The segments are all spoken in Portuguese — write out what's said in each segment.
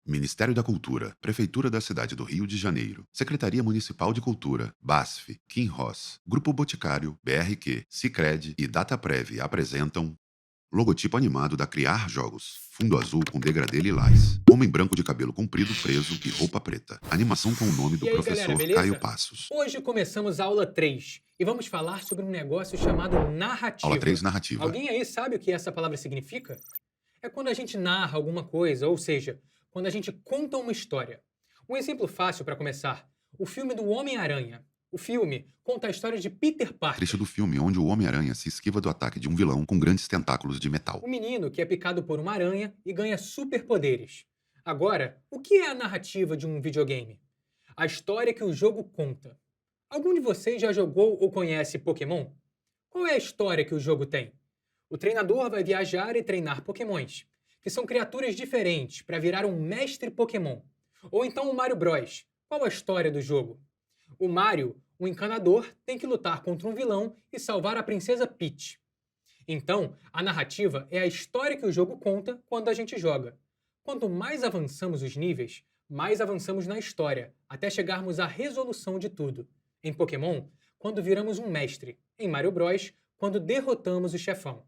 Ministério da Cultura, Prefeitura da Cidade do Rio de Janeiro, Secretaria Municipal de Cultura, BASF, Kim Ross, Grupo Boticário, BRQ, Sicredi e Dataprev apresentam logotipo animado da Criar Jogos, fundo azul com degradê lilás, homem branco de cabelo comprido preso e roupa preta, animação com o nome do E aí, galera, professor Caio beleza? Passos. Hoje começamos a aula 3 e vamos falar sobre um negócio chamado Aula 3, narrativa. narrativa. Alguém aí sabe o que essa palavra significa? É quando a gente narra alguma coisa, ou seja, quando a gente conta uma história. Um exemplo fácil para começar: o filme do Homem-Aranha. O filme conta a história de Peter Trecho Parker, do filme onde o Homem-Aranha se esquiva do ataque de um vilão com grandes tentáculos de metal. o menino que é picado por uma aranha e ganha superpoderes. Agora, o que é a narrativa de um videogame? A história que o jogo conta. Algum de vocês já jogou ou conhece Pokémon? Qual é a história que o jogo tem? O treinador vai viajar e treinar Pokémons, que são criaturas diferentes, para virar um mestre Pokémon. Ou então o Mario Bros. Qual a história do jogo? O Mario, um encanador, tem que lutar contra um vilão e salvar a princesa Peach. Então, a narrativa é a história que o jogo conta quando a gente joga. Quanto mais avançamos os níveis, mais avançamos na história, até chegarmos à resolução de tudo. Em Pokémon, quando viramos um mestre. Em Mario Bros, quando derrotamos o chefão.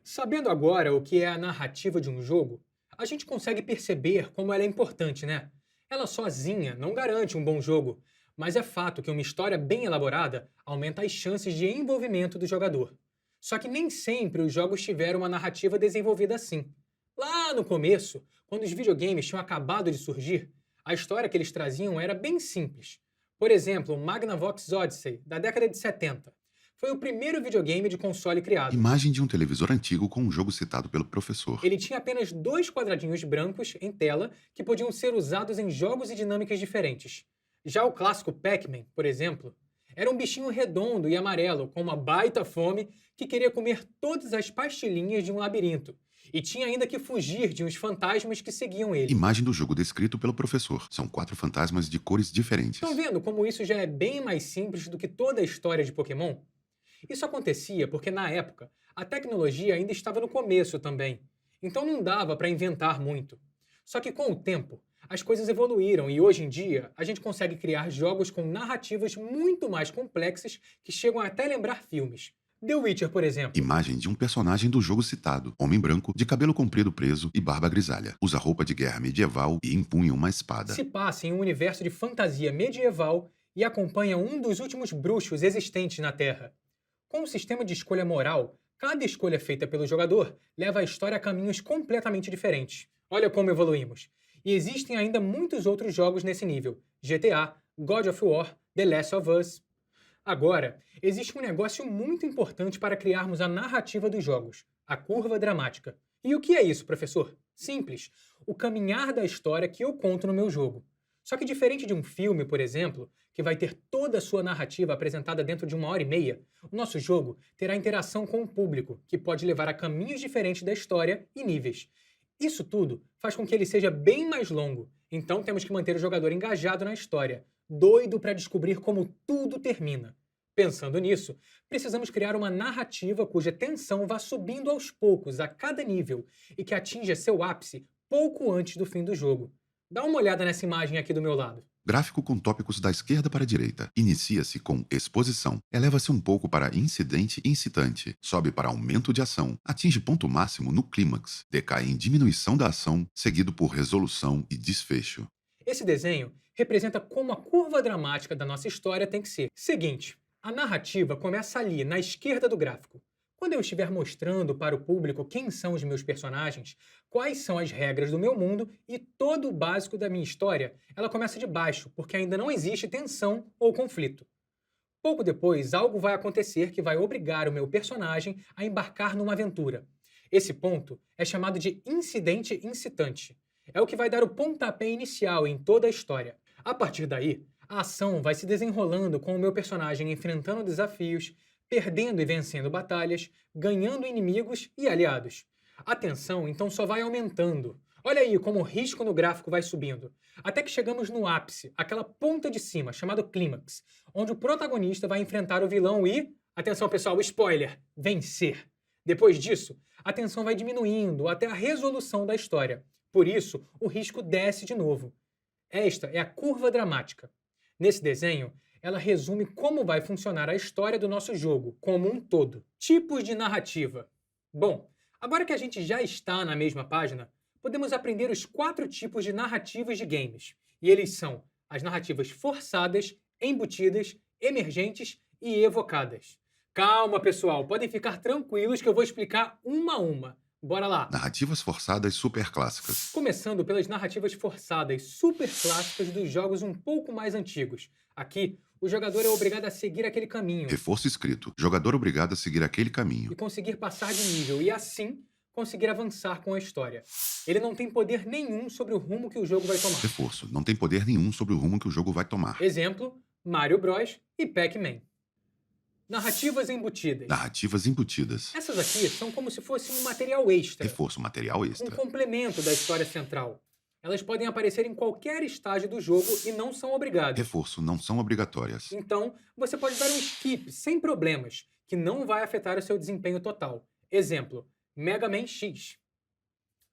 Sabendo agora o que é a narrativa de um jogo, a gente consegue perceber como ela é importante, né? Ela sozinha não garante um bom jogo, mas é fato que uma história bem elaborada aumenta as chances de envolvimento do jogador. Só que nem sempre os jogos tiveram uma narrativa desenvolvida assim. Lá no começo, quando os videogames tinham acabado de surgir, a história que eles traziam era bem simples. Por exemplo, o Magnavox Odyssey, da década de 70, foi o primeiro videogame de console criado. Imagem de um televisor antigo com um jogo citado pelo professor. Ele tinha apenas dois quadradinhos brancos em tela que podiam ser usados em jogos e dinâmicas diferentes. Já o clássico Pac-Man, por exemplo, era um bichinho redondo e amarelo com uma baita fome que queria comer todas as pastilhinhas de um labirinto. E tinha ainda que fugir de uns fantasmas que seguiam ele. Imagem do jogo descrito pelo professor. São 4 fantasmas de cores Estão diferentes. vendo como isso já é bem mais simples do que toda a história de Pokémon? Isso acontecia porque, na época, a tecnologia ainda estava no começo também, então não dava para inventar muito. Só que com o tempo, as coisas evoluíram e hoje em dia a gente consegue criar jogos com narrativas muito mais complexas que chegam até lembrar filmes. The Witcher, por exemplo. Imagem de um personagem do jogo citado. Homem branco, de cabelo comprido preso e barba grisalha. Usa roupa de guerra medieval e empunha uma espada. Se passa em um universo de fantasia medieval e acompanha um dos últimos bruxos existentes na Terra. Com um sistema de escolha moral, cada escolha feita pelo jogador leva a história a caminhos completamente diferentes. Olha como evoluímos. E existem ainda muitos outros jogos nesse nível: GTA, God of War, The Last of Us. Agora, existe um negócio muito importante para criarmos a narrativa dos jogos: a curva dramática. E o que é isso, professor? Simples: o caminhar da história que eu conto no meu jogo. Só que diferente de um filme, por exemplo, que vai ter toda a sua narrativa apresentada dentro de 1 hora e meia, o nosso jogo terá interação com o público, que pode levar a caminhos diferentes da história e níveis. Isso tudo faz com que ele seja bem mais longo, então temos que manter o jogador engajado na história, doido para descobrir como tudo termina. Pensando nisso, precisamos criar uma narrativa cuja tensão vá subindo aos poucos a cada nível e que atinja seu ápice pouco antes do fim do jogo. Dá uma olhada nessa imagem aqui do meu lado. Gráfico com tópicos da esquerda para a direita. Inicia-se com exposição. Eleva-se um pouco para incidente incitante. Sobe para aumento de ação. Atinge ponto máximo no clímax. Decai em diminuição da ação, seguido por resolução e desfecho. Esse desenho representa como a curva dramática da nossa história tem que ser. Seguinte, a narrativa começa ali, na esquerda do gráfico. Quando eu estiver mostrando para o público quem são os meus personagens, quais são as regras do meu mundo e todo o básico da minha história, ela começa de baixo, porque ainda não existe tensão ou conflito. Pouco depois, algo vai acontecer que vai obrigar o meu personagem a embarcar numa aventura. Esse ponto é chamado de incidente incitante. É o que vai dar o pontapé inicial em toda a história. A partir daí, a ação vai se desenrolando com o meu personagem enfrentando desafios, perdendo e vencendo batalhas, ganhando inimigos e aliados. A tensão então só vai aumentando. Olha aí como o risco no gráfico vai subindo, até que chegamos no ápice, aquela ponta de cima, chamado clímax, onde o protagonista vai enfrentar o vilão e, atenção pessoal, spoiler, vencer. Depois disso, a tensão vai diminuindo até a resolução da história. Por isso, o risco desce de novo. Esta é a curva dramática. Nesse desenho, ela resume como vai funcionar a história do nosso jogo, como um todo. Tipos de narrativa. Bom, agora que a gente já está na mesma página, podemos aprender os 4 tipos de narrativas de games. E eles são as narrativas forçadas, embutidas, emergentes e evocadas. Calma, pessoal, podem ficar tranquilos que eu vou explicar uma a uma. Bora lá! Narrativas forçadas superclássicas. Começando pelas narrativas forçadas super clássicas dos jogos um pouco mais antigos. Aqui, o jogador é obrigado a seguir aquele caminho Reforço escrito. Jogador obrigado a seguir aquele caminho. e conseguir passar de nível e, assim, conseguir avançar com a história. Ele não tem poder nenhum sobre o rumo que o jogo vai tomar. Reforço. Não tem poder nenhum sobre o rumo que o jogo vai tomar. Exemplo, Mario Bros. E Pac-Man. Narrativas embutidas. Narrativas embutidas. Essas aqui são como se fosse um material extra, Reforço material um extra. complemento da história central. Elas podem aparecer em qualquer estágio do jogo e não são obrigadas. Reforço não são obrigatórias. Então, você pode dar um skip sem problemas, que não vai afetar o seu desempenho total. Exemplo, Mega Man X.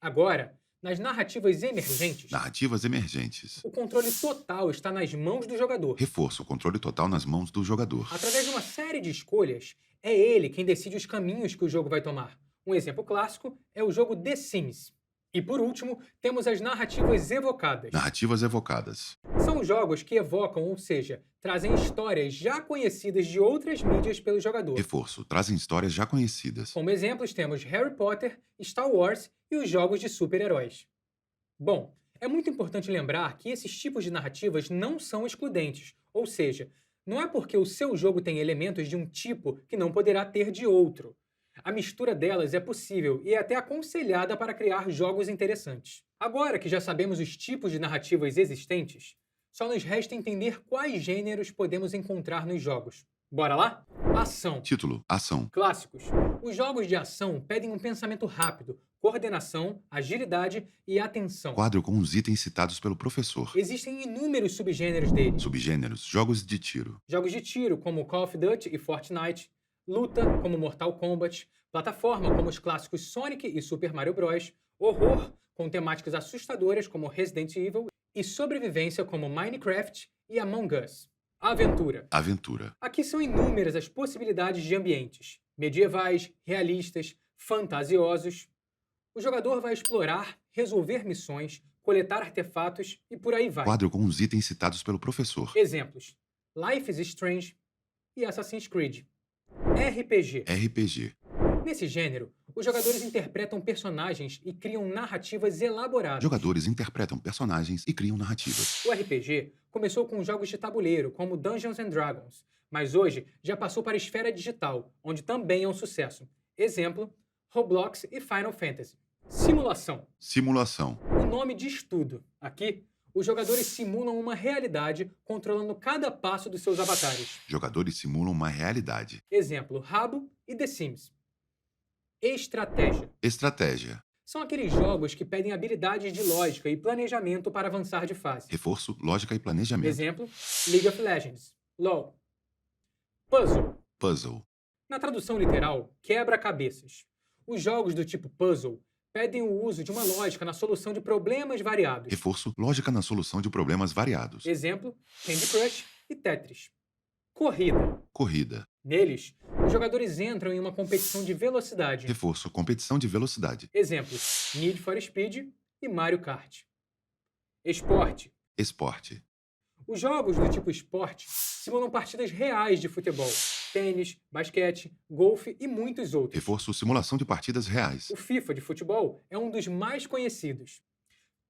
Agora, nas narrativas emergentes, Narrativas emergentes. o controle total está nas mãos do jogador. Reforço. Controle total nas mãos do jogador. Através de uma série de escolhas, é ele quem decide os caminhos que o jogo vai tomar. Um exemplo clássico é o jogo The Sims. E por último, temos as narrativas evocadas. Narrativas evocadas. São jogos que evocam, ou seja, trazem histórias já conhecidas de outras mídias pelo jogador. Reforço. Trazem histórias já conhecidas. Como exemplos temos Harry Potter, Star Wars e os jogos de super-heróis. Bom, é muito importante lembrar que esses tipos de narrativas não são excludentes, ou seja, não é porque o seu jogo tem elementos de um tipo que não poderá ter de outro. A mistura delas é possível e é até aconselhada para criar jogos interessantes. Agora que já sabemos os tipos de narrativas existentes, só nos resta entender quais gêneros podemos encontrar nos jogos. Bora lá? Ação. Título. Ação. Clássicos. Os jogos de ação pedem um pensamento rápido, coordenação, agilidade e atenção. Quadro com os itens citados pelo professor. Existem inúmeros subgêneros deles. Subgêneros. Jogos de tiro. Jogos de tiro, como Call of Duty e Fortnite. Luta, como Mortal Kombat. Plataforma, como os clássicos Sonic e Super Mario Bros. Horror, com temáticas assustadoras, como Resident Evil. E sobrevivência, como Minecraft e Among Us. Aventura. Aventura. Aqui são inúmeras as possibilidades de ambientes. Medievais, realistas, fantasiosos. O jogador vai explorar, resolver missões, coletar artefatos e por aí vai. Quadro com os itens citados pelo professor. Exemplos: Life is Strange e Assassin's Creed. RPG. RPG. Nesse gênero, os jogadores interpretam personagens e criam narrativas elaboradas. Jogadores interpretam personagens e criam narrativas. O RPG começou com jogos de tabuleiro, como Dungeons and Dragons, mas hoje já passou para a esfera digital, onde também é um sucesso. Exemplo, Roblox e Final Fantasy. Simulação. Simulação. O nome diz tudo. Aqui, os jogadores simulam uma realidade controlando cada passo dos seus avatares. Jogadores simulam uma realidade. Exemplo, Rabo e The Sims. Estratégia. Estratégia. São aqueles jogos que pedem habilidades de lógica e planejamento para avançar de fase. Reforço, lógica e planejamento. Exemplo, League of Legends. LoL. Puzzle. Puzzle. Na tradução literal, quebra-cabeças. Os jogos do tipo puzzle pedem o uso de uma lógica na solução de problemas variados. Reforço, lógica na solução de problemas variados. Exemplo, Candy Crush e Tetris. Corrida. Corrida. Neles, os jogadores entram em uma competição de velocidade. Reforço, competição de velocidade. Exemplos, Need for Speed e Mario Kart. Esporte. Esporte. Os jogos do tipo esporte simulam partidas reais de futebol, tênis, basquete, golfe e muitos outros. Reforço, simulação de partidas reais. O FIFA de futebol é um dos mais conhecidos.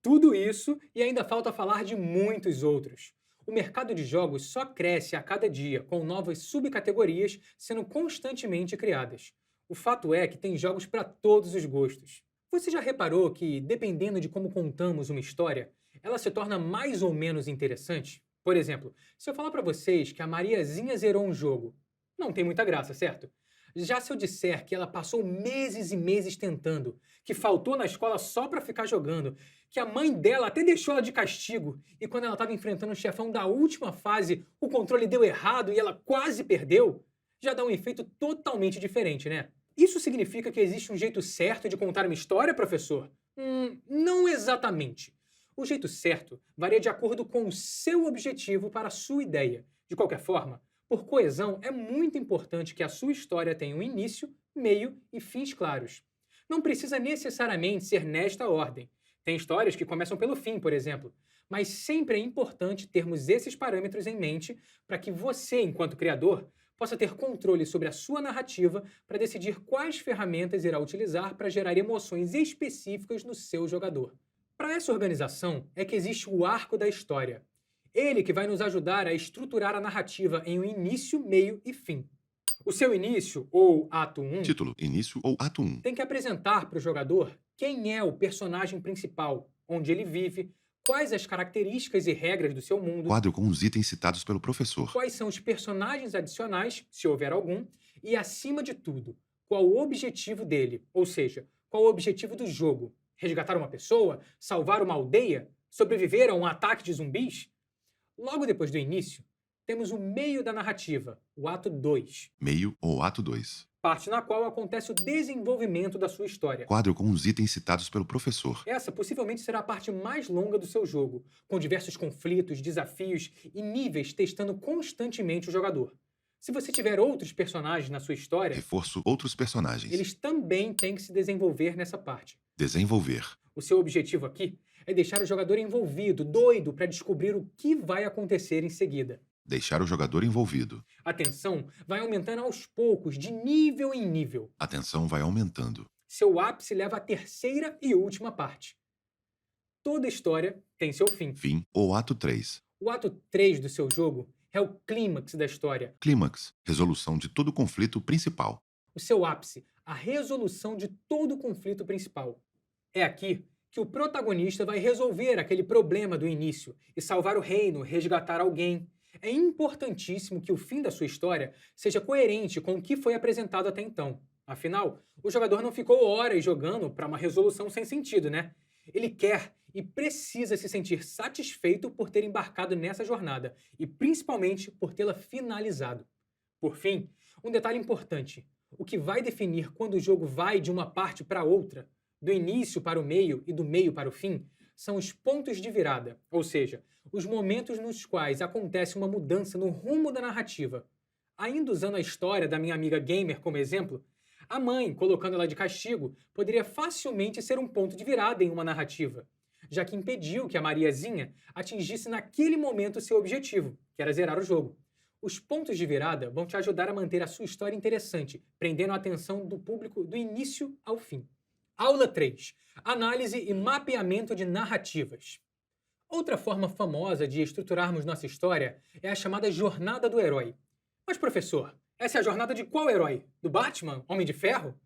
Tudo isso e ainda falta falar de muitos outros. O mercado de jogos só cresce a cada dia, com novas subcategorias sendo constantemente criadas. O fato é que tem jogos para todos os gostos. Você já reparou que, dependendo de como contamos uma história, ela se torna mais ou menos interessante? Por exemplo, se eu falar para vocês que a Mariazinha zerou um jogo, não tem muita graça, certo? Já se eu disser que ela passou meses e meses tentando, que faltou na escola só para ficar jogando, que a mãe dela até deixou ela de castigo e quando ela estava enfrentando o chefão da última fase, o controle deu errado e ela quase perdeu, já dá um efeito totalmente diferente, né? Isso significa que existe um jeito certo de contar uma história, professor? Não exatamente. O jeito certo varia de acordo com o seu objetivo para a sua ideia. De qualquer forma, por coesão, é muito importante que a sua história tenha um início, meio e fins claros. Não precisa necessariamente ser nesta ordem. Tem histórias que começam pelo fim, por exemplo. Mas sempre é importante termos esses parâmetros em mente para que você, enquanto criador, possa ter controle sobre a sua narrativa para decidir quais ferramentas irá utilizar para gerar emoções específicas no seu jogador. Para essa organização é que existe o arco da história. Ele que vai nos ajudar a estruturar a narrativa em um início, meio e fim. O seu início, ou ato 1, Título: Início ou Ato 1. tem que apresentar para o jogador quem é o personagem principal, onde ele vive, quais as características e regras do seu mundo, Quadro com os itens citados pelo professor. quais são os personagens adicionais, se houver algum, e, acima de tudo, qual o objetivo dele, ou seja, qual o objetivo do jogo. Resgatar uma pessoa? Salvar uma aldeia? Sobreviver a um ataque de zumbis? Logo depois do início, temos o meio da narrativa, o ato 2, Meio ou Ato 2. parte na qual acontece o desenvolvimento da sua história. Quadro com os itens citados pelo professor. Essa possivelmente será a parte mais longa do seu jogo, com diversos conflitos, desafios e níveis testando constantemente o jogador. Se você tiver outros personagens na sua história, Reforço outros personagens. eles também têm que se desenvolver nessa parte. Desenvolver. O seu objetivo aqui é deixar o jogador envolvido, doido para descobrir o que vai acontecer em seguida. Deixar o jogador envolvido. A tensão vai aumentando aos poucos, de nível em nível. A tensão vai aumentando. Seu ápice leva à terceira e última parte. Toda história tem seu fim. Fim ou Ato 3. O ato 3 do seu jogo é o clímax da história, Clímax. Resolução de todo o conflito principal. o seu ápice, a resolução de todo o conflito principal. É aqui que o protagonista vai resolver aquele problema do início e salvar o reino, resgatar alguém. É importantíssimo que o fim da sua história seja coerente com o que foi apresentado até então. Afinal, o jogador não ficou horas jogando para uma resolução sem sentido, né? Ele quer e precisa se sentir satisfeito por ter embarcado nessa jornada e principalmente por tê-la finalizado. Por fim, um detalhe importante: o que vai definir quando o jogo vai de uma parte para outra, do início para o meio e do meio para o fim, são os pontos de virada, ou seja, os momentos nos quais acontece uma mudança no rumo da narrativa. Ainda usando a história da minha amiga gamer como exemplo, a mãe, colocando ela de castigo, poderia facilmente ser um ponto de virada em uma narrativa, já que impediu que a Mariazinha atingisse naquele momento seu objetivo, que era zerar o jogo. Os pontos de virada vão te ajudar a manter a sua história interessante, prendendo a atenção do público do início ao fim. Aula 3. Análise e mapeamento de narrativas. Outra forma famosa de estruturarmos nossa história é a chamada jornada do herói. Mas, professor, essa é a jornada de qual herói? Do Batman? Homem de Ferro?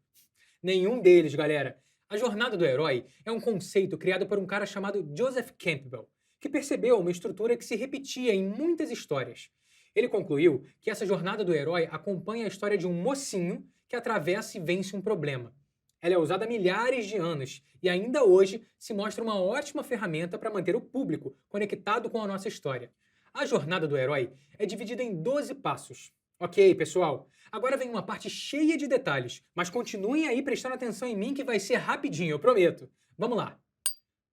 Nenhum deles, galera. A jornada do herói é um conceito criado por um cara chamado Joseph Campbell, que percebeu uma estrutura que se repetia em muitas histórias. Ele concluiu que essa jornada do herói acompanha a história de um mocinho que atravessa e vence um problema. Ela é usada há milhares de anos e ainda hoje se mostra uma ótima ferramenta para manter o público conectado com a nossa história. A jornada do herói é dividida em 12 passos. Ok, pessoal, agora vem uma parte cheia de detalhes, mas continuem aí prestando atenção em mim que vai ser rapidinho, eu prometo. Vamos lá.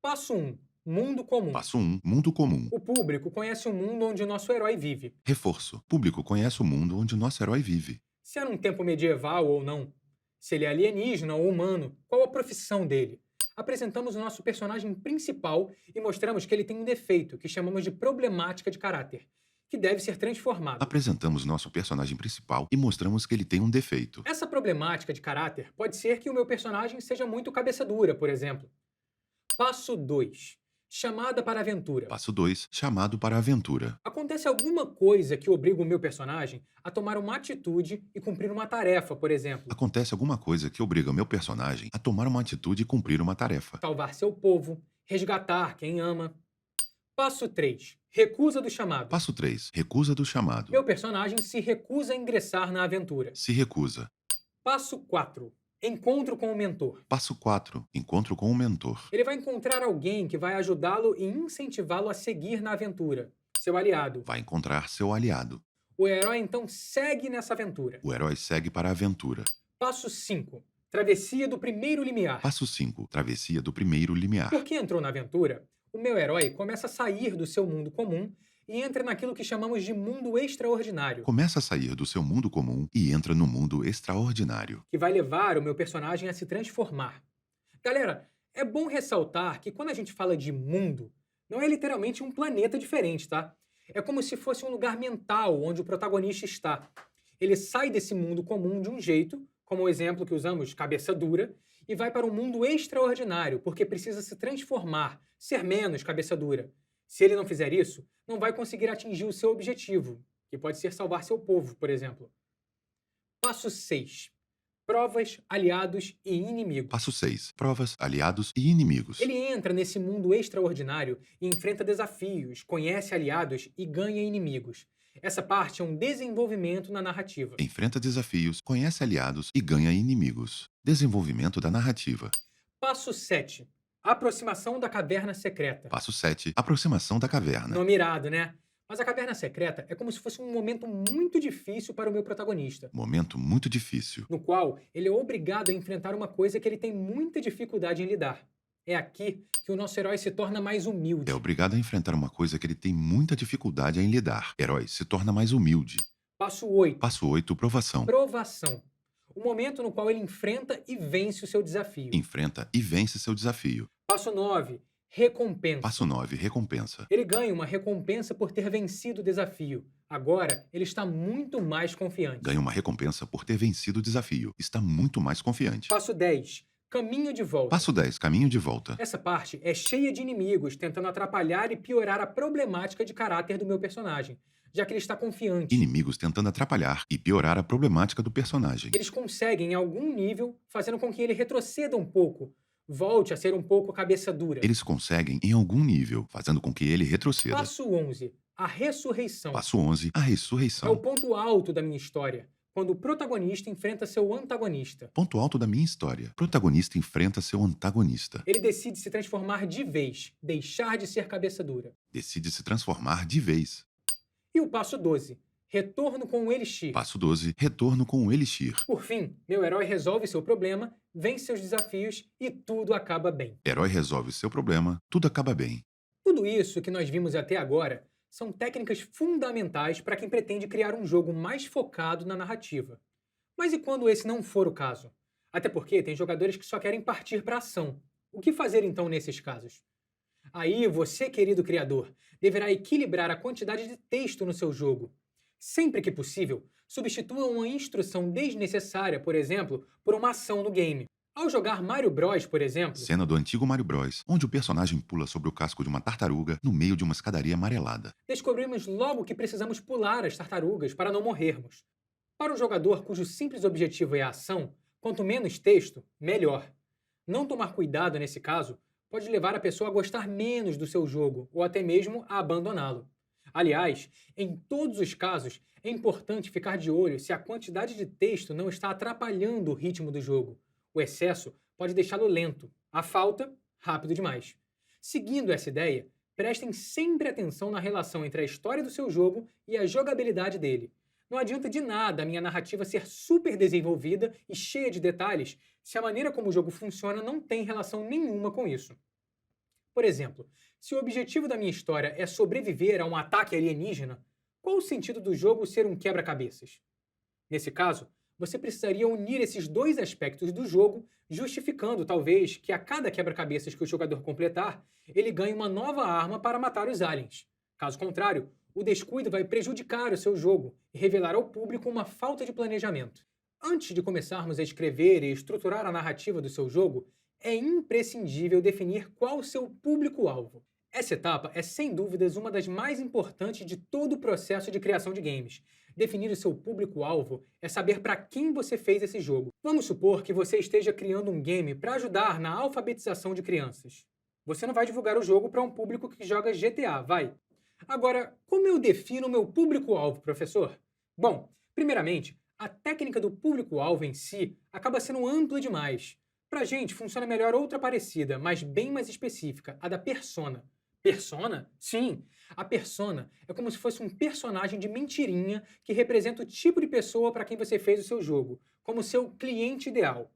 Passo 1. Mundo comum. Passo 1. Mundo comum. O público conhece o mundo onde o nosso herói vive. Reforço. Público conhece o mundo onde nosso herói vive. Se é num tempo medieval ou não. Se ele é alienígena ou humano, qual a profissão dele? Apresentamos o nosso personagem principal e mostramos que ele tem um defeito, que chamamos de problemática de caráter, que deve ser transformado. Apresentamos nosso personagem principal e mostramos que ele tem um defeito. Essa problemática de caráter pode ser que o meu personagem seja muito cabeça dura, por exemplo. Passo 2. Chamada para a aventura. Passo 2. Chamado para a aventura. Acontece alguma coisa que obriga o meu personagem a tomar uma atitude e cumprir uma tarefa, por exemplo. Acontece alguma coisa que obriga meu personagem a tomar uma atitude e cumprir uma tarefa. Salvar seu povo, resgatar quem ama. Passo 3. Recusa do chamado. Passo 3. Recusa do chamado. Meu personagem se recusa a ingressar na aventura. Se recusa. Passo 4. Encontro com o mentor. Passo 4. Encontro com o mentor. Ele vai encontrar alguém que vai ajudá-lo e incentivá-lo a seguir na aventura. Seu aliado. Vai encontrar seu aliado. O herói então segue nessa aventura. O herói segue para a aventura. Passo 5. Travessia do primeiro limiar. Passo 5. Travessia do primeiro limiar. Porque entrou na aventura, o meu herói começa a sair do seu mundo comum e entra naquilo que chamamos de mundo extraordinário, Começa a sair do seu mundo comum e entra no mundo extraordinário. que vai levar o meu personagem a se transformar. Galera, é bom ressaltar que quando a gente fala de mundo, não é literalmente um planeta diferente, tá? É como se fosse um lugar mental onde o protagonista está. Ele sai desse mundo comum de um jeito, como o exemplo que usamos, cabeça dura, e vai para um mundo extraordinário, porque precisa se transformar, ser menos cabeça dura. Se ele não fizer isso, não vai conseguir atingir o seu objetivo, que pode ser salvar seu povo, por exemplo. Passo 6. Provas, aliados e inimigos. Passo 6. Provas, aliados e inimigos. Ele entra nesse mundo extraordinário e enfrenta desafios, conhece aliados e ganha inimigos. Essa parte é um desenvolvimento na narrativa. Enfrenta desafios, conhece aliados e ganha inimigos. Desenvolvimento da narrativa. Passo 7. Aproximação da caverna secreta. Passo 7. Aproximação da caverna. Nome irado, né? Mas a caverna secreta é como se fosse um momento muito difícil para o meu protagonista, Momento muito difícil. no qual ele é obrigado a enfrentar uma coisa que ele tem muita dificuldade em lidar. É aqui que o nosso herói se torna mais humilde. É obrigado a enfrentar uma coisa que ele tem muita dificuldade em lidar. Herói se torna mais humilde. Passo 8. Passo 8. Provação. Provação. O momento no qual ele enfrenta e vence o seu desafio. Enfrenta e vence seu desafio. Passo 9. Recompensa. Passo 9. Recompensa. Ele ganha uma recompensa por ter vencido o desafio. Agora, ele está muito mais confiante. Ganha uma recompensa por ter vencido o desafio. Está muito mais confiante. Passo 10. Caminho de volta. Passo 10. Caminho de volta. Essa parte é cheia de inimigos tentando atrapalhar e piorar a problemática de caráter do meu personagem, já que ele está confiante. Inimigos tentando atrapalhar e piorar a problemática do personagem. Eles conseguem, em algum nível, fazendo com que ele retroceda um pouco, volte a ser um pouco cabeça dura. Eles conseguem em algum nível, fazendo com que ele retroceda. Passo 11. A ressurreição. Passo 11. A É o ressurreição. ponto alto da minha história, quando o protagonista enfrenta seu antagonista. Ponto alto da minha história. Protagonista enfrenta seu antagonista. Ele decide se transformar de vez, deixar de ser cabeça dura. Decide se transformar de vez. E o passo 12. Retorno com o Elixir. Passo 12. Retorno com o Elixir. Por fim, meu herói resolve seu problema, vence seus desafios e tudo acaba bem. Herói resolve seu problema, tudo acaba bem. Tudo isso que nós vimos até agora são técnicas fundamentais para quem pretende criar um jogo mais focado na narrativa. Mas e quando esse não for o caso? Até porque tem jogadores que só querem partir para a ação. O que fazer então nesses casos? Aí você, querido criador, deverá equilibrar a quantidade de texto no seu jogo. Sempre que possível, substitua uma instrução desnecessária, por exemplo, por uma ação no game. Ao jogar Mario Bros, por exemplo, Cena do antigo Mario Bros, onde o personagem pula sobre o casco de uma tartaruga no meio de uma escadaria amarelada. descobrimos logo que precisamos pular as tartarugas para não morrermos. Para um jogador cujo simples objetivo é a ação, quanto menos texto, melhor. Não tomar cuidado nesse caso pode levar a pessoa a gostar menos do seu jogo ou até mesmo a abandoná-lo. Aliás, em todos os casos, é importante ficar de olho se a quantidade de texto não está atrapalhando o ritmo do jogo. O excesso pode deixá-lo lento, a falta, rápido demais. Seguindo essa ideia, prestem sempre atenção na relação entre a história do seu jogo e a jogabilidade dele. Não adianta de nada a minha narrativa ser super desenvolvida e cheia de detalhes se a maneira como o jogo funciona não tem relação nenhuma com isso. Por exemplo, se o objetivo da minha história é sobreviver a um ataque alienígena, qual o sentido do jogo ser um quebra-cabeças? Nesse caso, você precisaria unir esses dois aspectos do jogo, justificando, talvez, que a cada quebra-cabeças que o jogador completar, ele ganhe uma nova arma para matar os aliens. Caso contrário, o descuido vai prejudicar o seu jogo e revelar ao público uma falta de planejamento. Antes de começarmos a escrever e estruturar a narrativa do seu jogo, é imprescindível definir qual o seu público-alvo. Essa etapa é, sem dúvidas, uma das mais importantes de todo o processo de criação de games. Definir o seu público-alvo é saber para quem você fez esse jogo. Vamos supor que você esteja criando um game para ajudar na alfabetização de crianças. Você não vai divulgar o jogo para um público que joga GTA, vai? Agora, como eu defino o meu público-alvo, professor? Bom, primeiramente, a técnica do público-alvo em si acaba sendo ampla demais. Pra gente, funciona melhor outra parecida, mas bem mais específica, a da persona. Persona? Sim, a persona é como se fosse um personagem de mentirinha que representa o tipo de pessoa para quem você fez o seu jogo, como seu cliente ideal.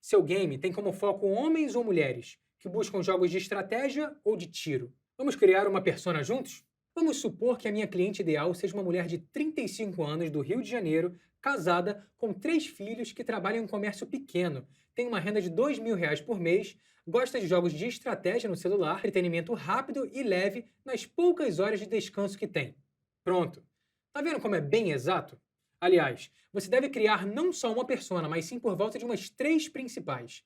Seu game tem como foco homens ou mulheres que buscam jogos de estratégia ou de tiro? Vamos criar uma persona juntos? Vamos supor que a minha cliente ideal seja uma mulher de 35 anos do Rio de Janeiro, casada, com 3 filhos, que trabalha em um comércio pequeno, tem uma renda de R$ 2.000 por mês, gosta de jogos de estratégia no celular, entretenimento rápido e leve nas poucas horas de descanso que tem. Pronto. Tá vendo como é bem exato? Aliás, você deve criar não só uma persona, mas sim por volta de umas 3 principais.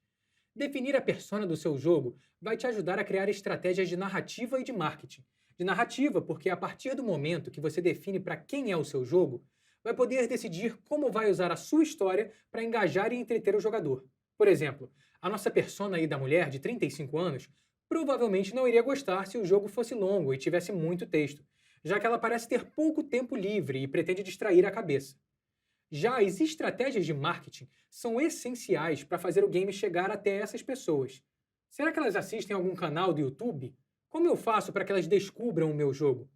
Definir a persona do seu jogo vai te ajudar a criar estratégias de narrativa e de marketing. De narrativa, porque a partir do momento que você define para quem é o seu jogo, vai poder decidir como vai usar a sua história para engajar e entreter o jogador. Por exemplo, a nossa persona aí da mulher de 35 anos provavelmente não iria gostar se o jogo fosse longo e tivesse muito texto, já que ela parece ter pouco tempo livre e pretende distrair a cabeça. Já as estratégias de marketing são essenciais para fazer o game chegar até essas pessoas. Será que elas assistem algum canal do YouTube? Como eu faço para que elas descubram o meu jogo?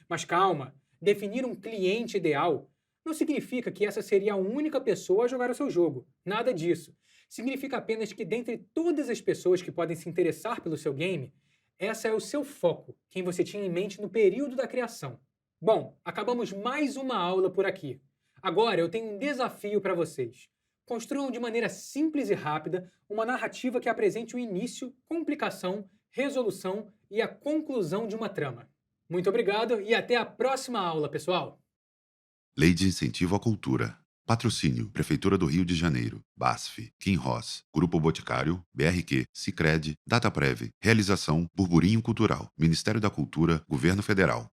Mas calma, definir um cliente ideal não significa que essa seria a única pessoa a jogar o seu jogo. Nada disso. Significa apenas que, dentre todas as pessoas que podem se interessar pelo seu game, essa é o seu foco, quem você tinha em mente no período da criação. Bom, acabamos mais uma aula por aqui. Agora eu tenho um desafio para vocês. Construam de maneira simples e rápida uma narrativa que apresente o início, complicação, resolução e a conclusão de uma trama. Muito obrigado e até a próxima aula, pessoal! Lei de Incentivo à Cultura. Patrocínio: Prefeitura do Rio de Janeiro, BASF, Kim Ross, Grupo Boticário, BRQ, Sicredi, Dataprev. Realização: Burburinho Cultural, Ministério da Cultura, Governo Federal.